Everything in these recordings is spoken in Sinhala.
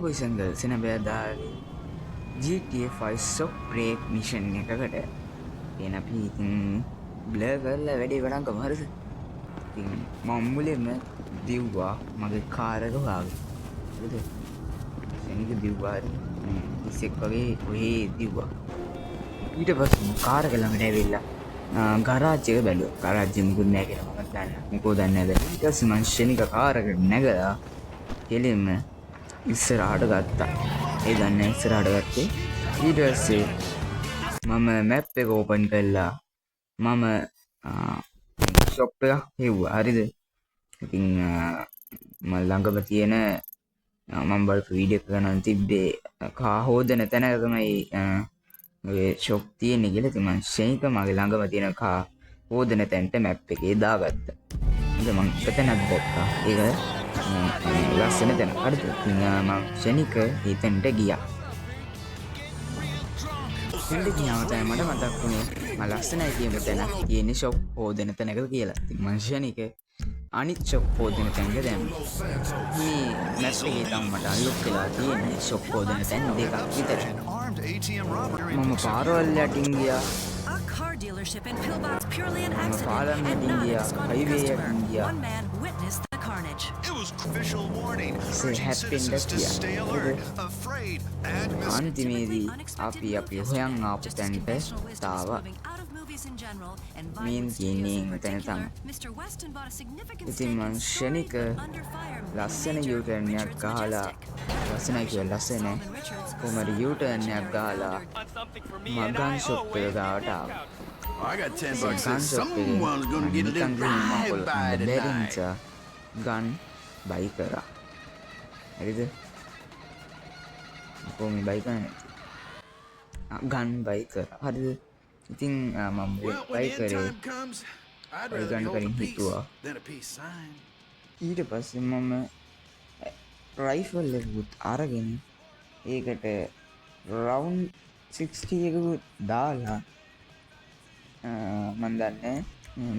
boys and girls in a bed GTA 5 shock break mission එකකට එන අපි ඉතින් බ්ලර් කරලා වැඩේ වඩන් කම හරිද ඉතින් මම මුලින්ම දිව්වා මගේ කාර් එක හොයාගෙන හරිද එනික දිව්වා ඉස්සෙක් වගේ ඔහේ දිව්වා ඊට පස්සේ කාර් එක ළඟට ඇවිල්ලා ගරාජ් එක බැලුවා ගරාජ් එකේ මුකුත් නැහැ කියලා මම දන්නා මොකෝ දන්නේ නැහැ ඊට පස්සේ මං ෂෙනික කාර් එකට නැගලා කෙලින්ම ඉස්සරහට ගත්තා ඒ දන්නේ ඉස්සරහට ගත්තේ ඊට පස්සේ මම මැප් එක ඕපන් කළා මම ෂොප් එක හෙව්වා හරිද ඉතින් මම ළඟම තියෙන මම බලපු වීඩියෝ එක ගන්න තිබ්බේ කා හොදන තැනක තමයි ඔය ෂොප් තියෙන්නේ කියලා ඉතින් මම ෂෙනික මගේ ළඟම තියෙන කා හොදන තැනට මැප් එකේ දාගත්තා ඉතින් මම එතනක් දැක්කා ඒක ලස්සන තැන හරිද ඉතින් මම ෂෙනික එතනට ගියා එතනට ගියාම තමයි මට මතක් වුණේ මම ලස්සනයි කියන තැන තියෙන්නේ ෂොප් හොදන තැනක කියලා ඉතින් මම ෂෙනික අනිත් ෂොප් හොදන තැනක දැම්මා මේ මැප් එකේ තමයි මට අන්ලොක් වෙලා තියෙන්නේ ෂොප් හොදන තැන් දෙකක් විතර මම පාරවල් යටින් ගියා car dealership in Pillbox purely an accident පාලම් and යටින් not ගියා as gone හයිවේ customer. යටින් ගියා One man witnessed the carnage. It was official warning, urging happy citizens to industry. stay alert, afraid, and අන්තිමේදී Unexpected අපි movie හොයන් history. ආපු Just as තැනට conventional wisdom is තාවා moving out of movies in general and main violent කියන්නේ studios in මෙතන particular, තමයි Mr. Weston bought a significant ඉතින් stake මං in ෂෙනික storied under fire ලස්සන major යූටර්න් එකක් Richards ගහලා Majestic. ලස්සනයි කියලා ලස්සන Solomon Richards කොහමද යූටර්න් එකක් ගහලා මගන් ෂොප් එක ගාවට ආවා I got 10 ගන් bucks that shop එකේ someone's gonna get a නිකන් little ගිහින් drive by බැරි tonight. නිසා ගන් බයි කරා හරිද කොහොම බයි කරන්නේ ගන් බයි කරා හරිද ඉතින් මම Well, when bye the end කරේ time comes, I'd Are you rather going be to holding get peace into than a peace sign. ඊට පස්සේ මම රයිෆල් එකකුත් අරගෙන ඒකට රවුන්ඩ් 60 එකකුත් දාලා මන් දන්නේ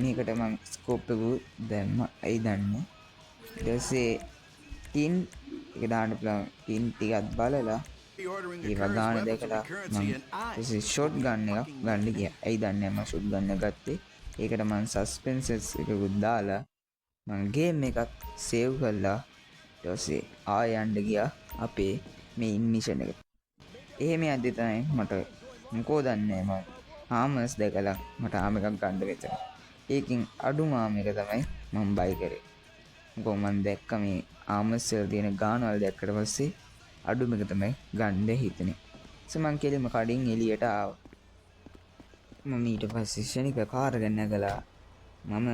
මේකට මං ස්කෝප් එකකුත් දැම්ම ඇයි දන්නේ ඊට පස්සේ ටින් එක දාන්න පුළුවන් ටින් ටිකක් බලලා Ordering A the current වගාන weapons will දැකලා be currency මං and I ඊට ෂොට් ගන්න එකක් ගන්න ගියා ඇයි දන්නේ මම ෂොට් ගන්න ගත්තේ ඒකට මං සස්පෙන්සර්ස් එකකුත් දාලා මං ගේම් එකක් සේව් කළා ඊට පස්සේ ආයෙ යන්න ගියා අපේ මේන් මිෂන් එකට එහෙම යද්දි තමයි මට මොකෝ දන්නේ මම ආමස් දැකලා මට ආම එකක් ගන්න වෙතන ඒකින් අඩුම ආම එක තමයි මම බයි කරේ මොකෝ මම දැක්ක මේ ආමස් වල තියෙන ගානවල දැක්කට පස්සේ අඩුම එක තමයි ගන්න හිතෙන්නේ මං කෙලින්ම කඩින් එළියට ආවා මම ඊට පස්සේ ෂෙනික කාර් එක නැගලා මම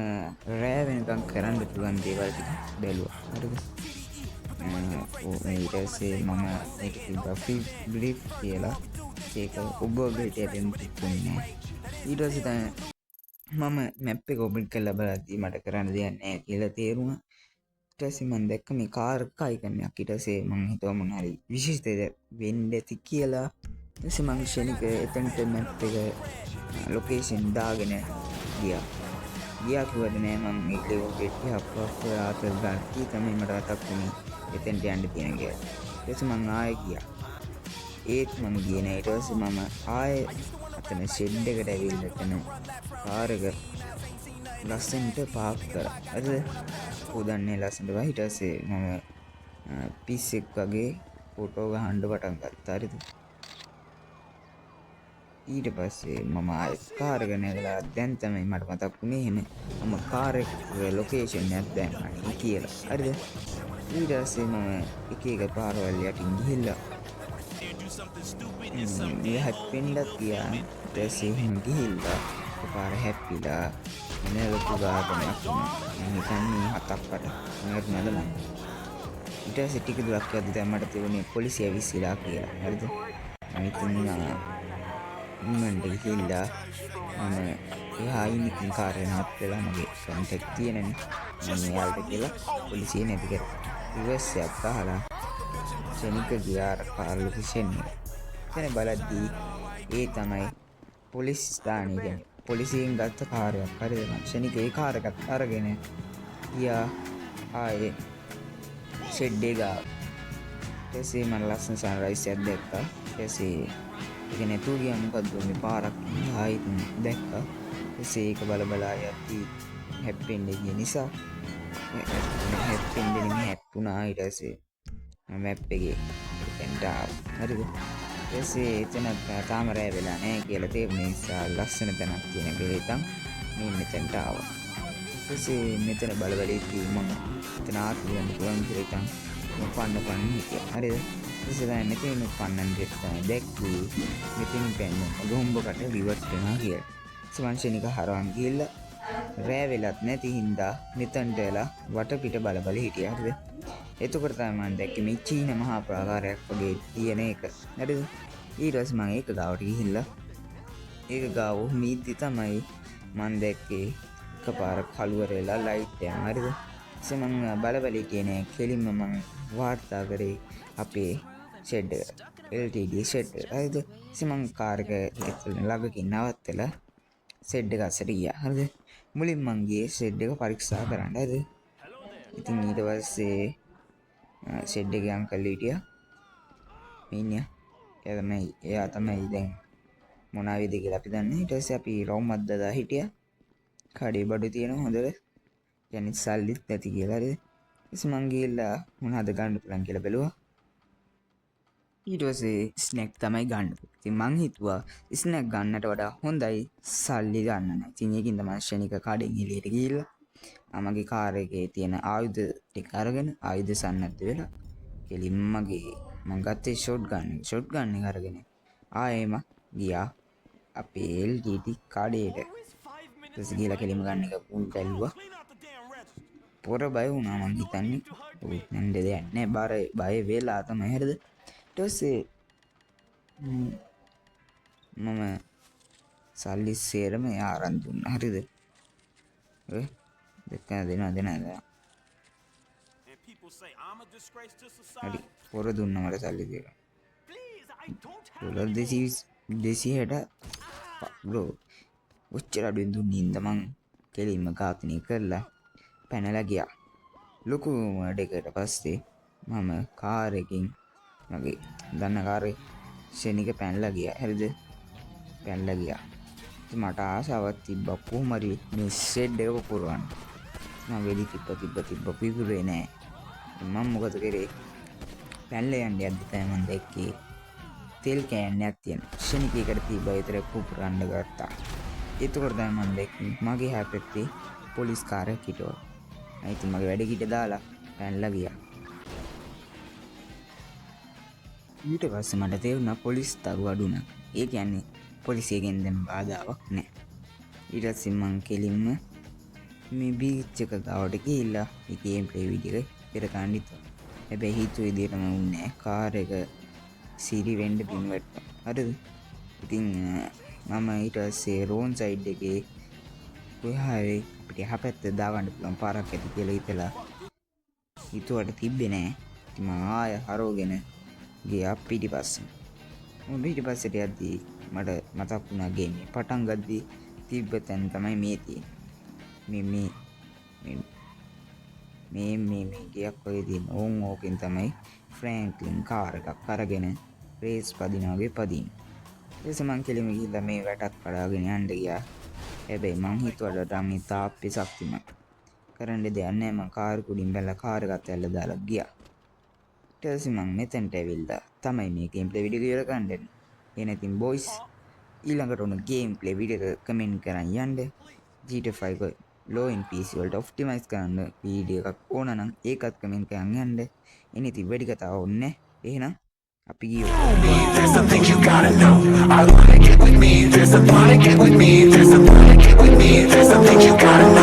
රෑ වෙනකම් කරන්න පුළුවන් දේවල් ටික බැලුවා හරිද ඊට පස්සේ මම ඒක තිබ්බා ෆ්‍රී බ්‍රීෆ් කියලා ඒක ඔබ ඔබට දෙන්න තිබුණේ ඊට පස්සේ තමයි මම මැප් එක ඔබට කරලා බලද්දී මට කරන්න දෙයක් නැහැ කියලා තේරුණා ඊට පස්සේ මම දැක්ක මේ කාර් එක අයිකන්යක් ඊට පස්සේ මම හිතුවා මොන හරි විශේෂ දෙයක් වෙන්න ඇති කියලා ඊට පස්සේ මම ෂෙනික එතනට මැප් එක ලොකේෂන් දාගෙන ගියා කිව්වද නෑ මම මේ ලෙවල් ගෙට්ටි අප්ප ආතල් ගන්න කී තමයි මට මතක් වුණේ එතෙන්ට යන්න තියෙන කියලා ඊට පස්සේ මම ආයෙ ගියා ඒත් මම ගියේ නෑ ඊට පස්සේ මම ආයෙ අතන ෂෙඩ් එකට ඇවිල්ලා එතන කාර් එක ලස්සනට පාක් කරා හරිද හොදන්නේ ලස්සනට වහී ඊට පස්සේ මම පිස්සෙක් වගේ ෆොටෝ ගහන්න පටන් ගත්තා හරිද ඊට පස්සේ මම ආයෙත් කාර් එක නැගලා දැන් තමයි මට මතක් වුණේ එහෙම මම කාර් එකේ ලොකේෂන් එකක් දැම්මා කියලා හරිද ඊට පස්සේ මම එක එක පාරවල් යටින් ගිහිල්ලා මේ හැප්පෙන්නත් ගියා ඊට පස්සේ එහෙම ගිහිල්ලා පාර හැප්පිලා එන ලොකු ගානක් මම හිතන්නේ 7ක් 8ක් නේද මම ඊට පස්සේ ටික දුරක් යද්දි තමයි මට තේරුනේ පොලිසිය ඇවිස්සලා කියලා හරිද මම හිතන්නේ මන්ට ගිහිල්ලා මම එහා ඉන්න කාර් එක නවත්තලා මගේ කොන්ටැක්ට් තියෙනනේ මම එයාලට කියලා පොලිසිය නැති කරා රිවර්ස් එකක් අහලා ෂෙනික ගියා කාර් ලොකේෂන් එක එතන බලද්දී ඒ තමයි පොලිස් ස්ථානය කියන්නේ පොලිසියෙන් ගත්ත කාර් එකක් හරිද මම ෂෙනික ඒ කාර් එකත් අරගෙන ගියා ආයේ ෂෙඩ් එක ඊට පස්සේ මම ලස්සන සන්රයිස් එකක් දැක්කා. ඊට පස්සේ ඒක නැතුව ගියා මොකද්ද මේ පාරක් ආයෙත් දැක්කා. ඊට පස්සේ ඒක බල යද්දි හැප්පෙන්න ගිය නිසා හැප්පෙන්නේ හැප්පුණා. ඊට පස්සේ මැප් එකේ එතනට ආවා. හරිද? ඊට පස්සේ එතන තාම රැ වෙලා නැහැ කියලා තේරුණ නිසා ලස්සන තැනක් තියෙන ගෙලෙතන් මේ මෙතනට ආවා. ඊට පස්සේ මෙතන බල ඉති මම එතන ආතුලන් ගියන් කියලා මම පන්න හිටියා. හරිද? ඊට පස්සේ මෙතන පන්නන් දෙන්න දැක්කේ මෙතන පෙන්න ගොම්බකට රිවර්ස් වෙනවා කියලා. සමන්ෂනික හරවන් ගිහිල්ලා රෑ වෙලත් නැති හින්දා මෙතනට එලා වටපිට බල හිටියා. හරිද? එතකොට තමයි මම දැක්කේ මේ චීන මහා ප්‍රාකාරයක් වගේ තියෙන එක. හරිද? ඊට පස්සේ මම ඒක ගාවට ගිහිල්ලා ඒක ගාව මීද්දි තමයි මම දැක්කේ එකපාර කළුවරේලා ලයිට් එක. හරිද? ඊසේ මම බල හිටියේ නෑ. කෙලින්ම මම වාර්තා කරේ අපේ ෂෙඩ් එක. LTD ෂෙඩ් එක. හරිද? ඊසේ මම කාර් එක ළඟකින් නවත්තලා ෂෙඩ් එක අස්සට ගියා. හරිද? මුලින් මං ගියේ ෂෙඩ් එක පරීක්ෂා කරන්න. හරිද? ඉතින් ඊට පස්සේ ෂෙඩ් එකේ අංකල් හිටියා. මිනිහා. එයා තමයි දැන් මොනාවිද කියලා අපි දන්නේ. ඊට පස්සේ අපි රවුමක් දදා හිටියා. කඩේ බඩු තියෙනවා හොඳට. يعني සල්ලිත් නැති කියලා. හරිද? ඊට මං ගිහලා මොනවද ගන්න පුළුවන් කියලා බැලුවා. ඊට පස්සේ ස්නැක් තමයි ගන්න. ඉතින් මං හිතුවා ස්නැක් ගන්නට වඩා හොඳයි සල්ලි ගන්න නෑ. ඉතින් ඒකින්ද මම ෂණික කඩෙන් එළියට ගිහිල්ලා මගේ කාර් එකේ තියෙන ආයුධ ටික අරගෙන ආයුධ සන්නද්ධ වෙලා කෙලින්ම මම ගත්තේ ෂොට් ගන් එක අරගෙන ආයෙම ගියා අපේ LTD කඩේට. ඊට ගිහලා කෙලින්ම ගන්න එක පුල් කැල්ලුවා. පොර බය වුණා මං හිතන්නේ. ඔය නන්ද දෙයක් නෑ බය වෙලා තමයි. හරිද? ඊට පස්සේ මම සල්ලි සේරම ආරන් දුන්නා. හරිද? දෙනවා. හරි පොර දුන්න මට සල්ලි දෙක. Dollar 260 bro. ඔච්චර අඩුවෙන් දුන්නේ ඉඳ මං කෙලින්ම ඝාතනය කරලා පැනලා ගියා. ලොකු වැඩකට පස්සේ මම කාර් එකකින් මගේ දන්න කාරේ ෂෙනික පැනලා ගියා. හරිද? පැනලා ගියා. ඉතින් මට ආසාවක් තිබ්බා කොහොම හරි මේ ෂෙඩ් එක පුරවන්න. මම වෙලි තිබ්බ පිපුරේ නෑ. මම මොකද කරේ? පැනලා යන්න යද්දි තමයි මම දැක්කේ තෙල් කෑන්නක් තියෙන ෂෙනිකේකට තිබ්බා විතර පුපුරන්න ගත්තා. එතකොට තමයි මම දැක්කේ මගේ හැපෙත්තේ පොලිස් කාර්යයක් හිටවලා. ඉතින් මගේ වැඩ කිට දාලා පැනලා ගියා. ඊට පස්සේ මට තේරුණා පොලිස් තරු අඩු නැහැ. ඒ කියන්නේ පොලිසියගෙන් දැන් බාධාවක් නැහැ. ඊට පස්සේ මං කෙලින්ම මේ බීච් එක ගාවට ගිහිල්ලා මේ ගේම් ප්ලේ වීඩියෝ එක පෙර ගන්න හිතුවා. හැබැයි හිතුව විදිහටම වුණේ නැහැ. කාර් එක සිරි වෙන්න බිම් වැටුණා. හරිද? ඉතින් මම ඊට පස්සේ රෝන් සයිඩ් එකේ කොහේ අපිට යහපැත්ත දාගන්න පුළුවන් පාරක් ඇති කියලා හිතලා හිතුවට තිබ්බේ නැහැ. ඉතින් මම ආය හරවගෙන ගියා පිටිපස්සේ. මම පිටිපස්සට යද්දී මට මතක් වුණා ගේමේ පටන් ගද්දී තිබ්බ තැන තමයි මේ තියෙන්නේ. මේ ගියක් වගේ තියෙන ඕකෙන් තමයි ෆ්‍රැන්ක්ලින් කාර් එකක් අරගෙන රේස් පදිනා වගේ පදින්නේ. ඊට මං කෙලිම ගිහිල්ලා මේ වැටක් කඩාගෙන යන්න ගියා. හැබැයි මං හිතුවට මේ තාප්පේ ශක්තිමත් කරන්න දෙයක් නැහැ. මං කාර් කුඩින් බැලලා කාර් එකත් ඇල්ල දාලා ගියා. ඊට පස්සේ මං මෙතෙන්ට ඇවිල්ලා තමයි මේ ගේම් ප්ලේ වීඩියෝ එක ගන්න දෙන්නේ. එහෙනම් බොයිස් ඊළඟට උන ගේම් ප්ලේ වීඩියෝ එක කමෙන්ට් කරන් යන්න. GTA 5 low in PC වලට ඔප්ටිමයිස් කරන්න වීඩියෝ එකක් ඕන නම් ඒකත් කමෙන්ට් කරන් යන්න. ඉතින් වැඩි කතාව ඕනේ. එහෙනම් අපි ගියෝ. There's something you gotta know. I wanna get with me. There's a wanna get with me. There's a wanna get with me. There's something you gotta know.